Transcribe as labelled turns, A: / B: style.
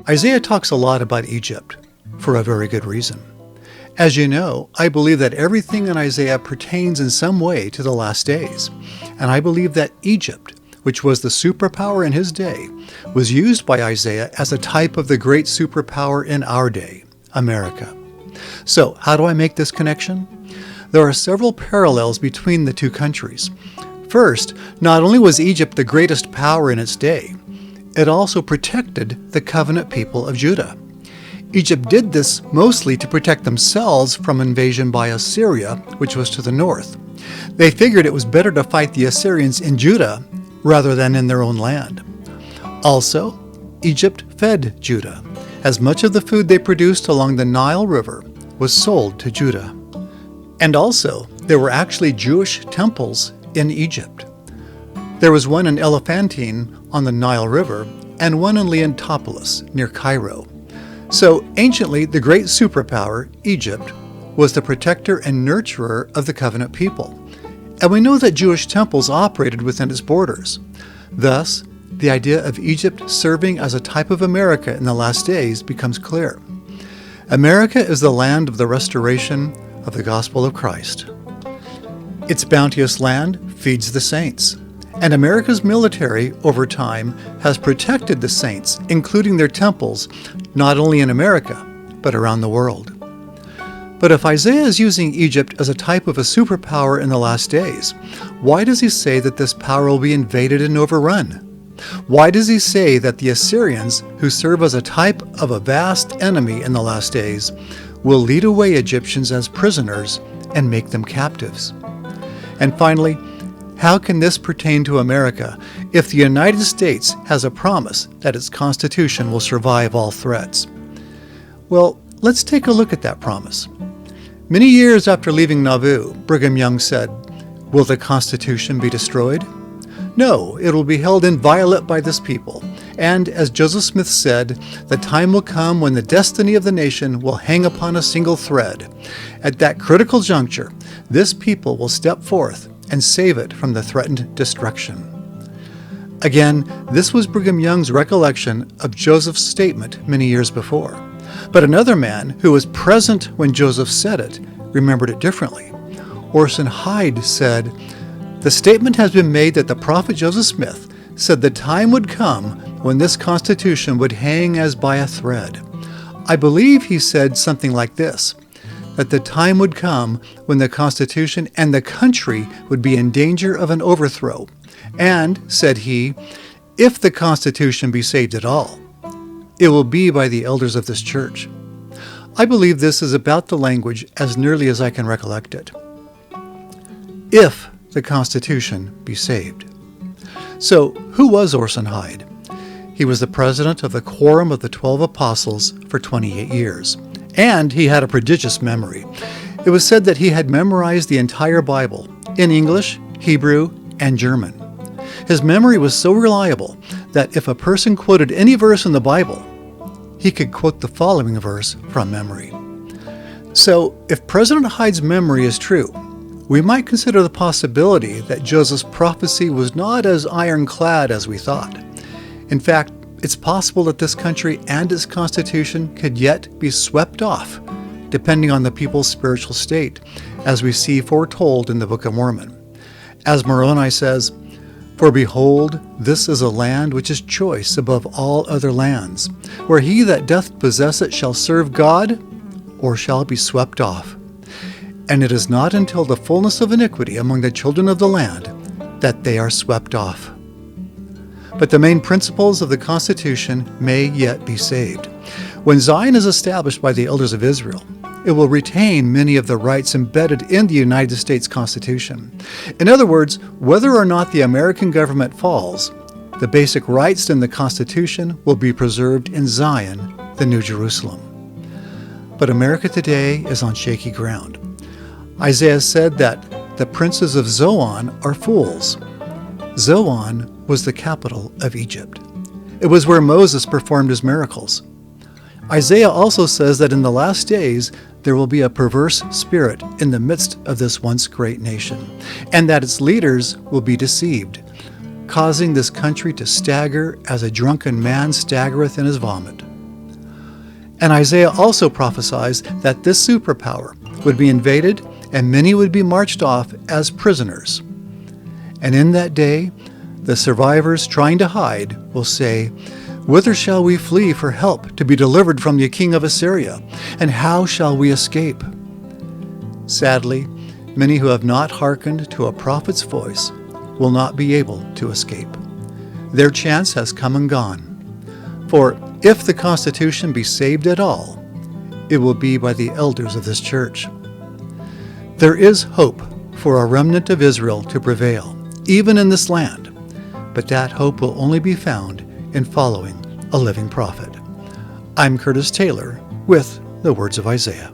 A: Isaiah talks a lot about Egypt, for a very good reason. As you know, I believe that everything in Isaiah pertains in some way to the last days, and I believe that Egypt, which was the superpower in his day, was used by Isaiah as a type of the great superpower in our day, America. So, how do I make this connection? There are several parallels between the two countries. First, not only was Egypt the greatest power in its day, it also protected the covenant people of Judah. Egypt did this mostly to protect themselves from invasion by Assyria, which was to the north. They figured it was better to fight the Assyrians in Judah rather than in their own land. Also, Egypt fed Judah, as much of the food they produced along the Nile River was sold to Judah. And also, there were actually Jewish temples in Egypt. There was one in Elephantine on the Nile River and one in Leontopolis near Cairo. So, anciently, the great superpower, Egypt, was the protector and nurturer of the covenant people. And we know that Jewish temples operated within its borders. Thus, the idea of Egypt serving as a type of America in the last days becomes clear. America is the land of the restoration of the gospel of Christ. Its bounteous land feeds the saints, and America's military, over time, has protected the saints, including their temples, not only in America, but around the world. But if Isaiah is using Egypt as a type of a superpower in the last days, why does he say that this power will be invaded and overrun? Why does he say that the Assyrians, who serve as a type of a vast enemy in the last days, will lead away Egyptians as prisoners and make them captives? And finally, how can this pertain to America if the United States has a promise that its Constitution will survive all threats? Well, let's take a look at that promise. Many years after leaving Nauvoo, Brigham Young said, "Will the Constitution be destroyed? No, it will be held inviolate by this people. And, as Joseph Smith said, the time will come when the destiny of the nation will hang upon a single thread. At that critical juncture, this people will step forth and save it from the threatened destruction." Again, this was Brigham Young's recollection of Joseph's statement many years before. But another man who was present when Joseph said it remembered it differently. Orson Hyde said, "The statement has been made that the prophet Joseph Smith said the time would come when this Constitution would hang as by a thread. I believe he said something like this, that the time would come when the Constitution and the country would be in danger of an overthrow. And, said he, if the Constitution be saved at all, it will be by the elders of this church." I believe this is about the language as nearly as I can recollect it. If the Constitution be saved. So, who was Orson Hyde? He was the president of the Quorum of the 12 Apostles for 28 years, and he had a prodigious memory. It was said that he had memorized the entire Bible in English, Hebrew, and German. His memory was so reliable that if a person quoted any verse in the Bible, he could quote the following verse from memory. So, if President Hyde's memory is true, we might consider the possibility that Joseph's prophecy was not as ironclad as we thought. In fact, it's possible that this country and its constitution could yet be swept off, depending on the people's spiritual state, as we see foretold in the Book of Mormon. As Moroni says, "For behold, this is a land which is choice above all other lands, where he that doth possess it shall serve God, or shall be swept off. And it is not until the fullness of iniquity among the children of the land that they are swept off." But the main principles of the Constitution may yet be saved. When Zion is established by the elders of Israel, it will retain many of the rights embedded in the United States Constitution. In other words, whether or not the American government falls, the basic rights in the Constitution will be preserved in Zion, the New Jerusalem. But America today is on shaky ground. Isaiah said that the princes of Zoan are fools. Zoan was the capital of Egypt. It was where Moses performed his miracles. Isaiah also says that in the last days there will be a perverse spirit in the midst of this once great nation, and that its leaders will be deceived, causing this country to stagger as a drunken man staggereth in his vomit. And Isaiah also prophesies that this superpower would be invaded and many would be marched off as prisoners. And in that day, the survivors trying to hide will say, "Whither shall we flee for help to be delivered from the king of Assyria? And how shall we escape?" Sadly, many who have not hearkened to a prophet's voice will not be able to escape. Their chance has come and gone. For if the Constitution be saved at all, it will be by the elders of this church. There is hope for a remnant of Israel to prevail, even in this land, but that hope will only be found in following a living prophet. I'm Curtis Taylor with the Words of Isaiah.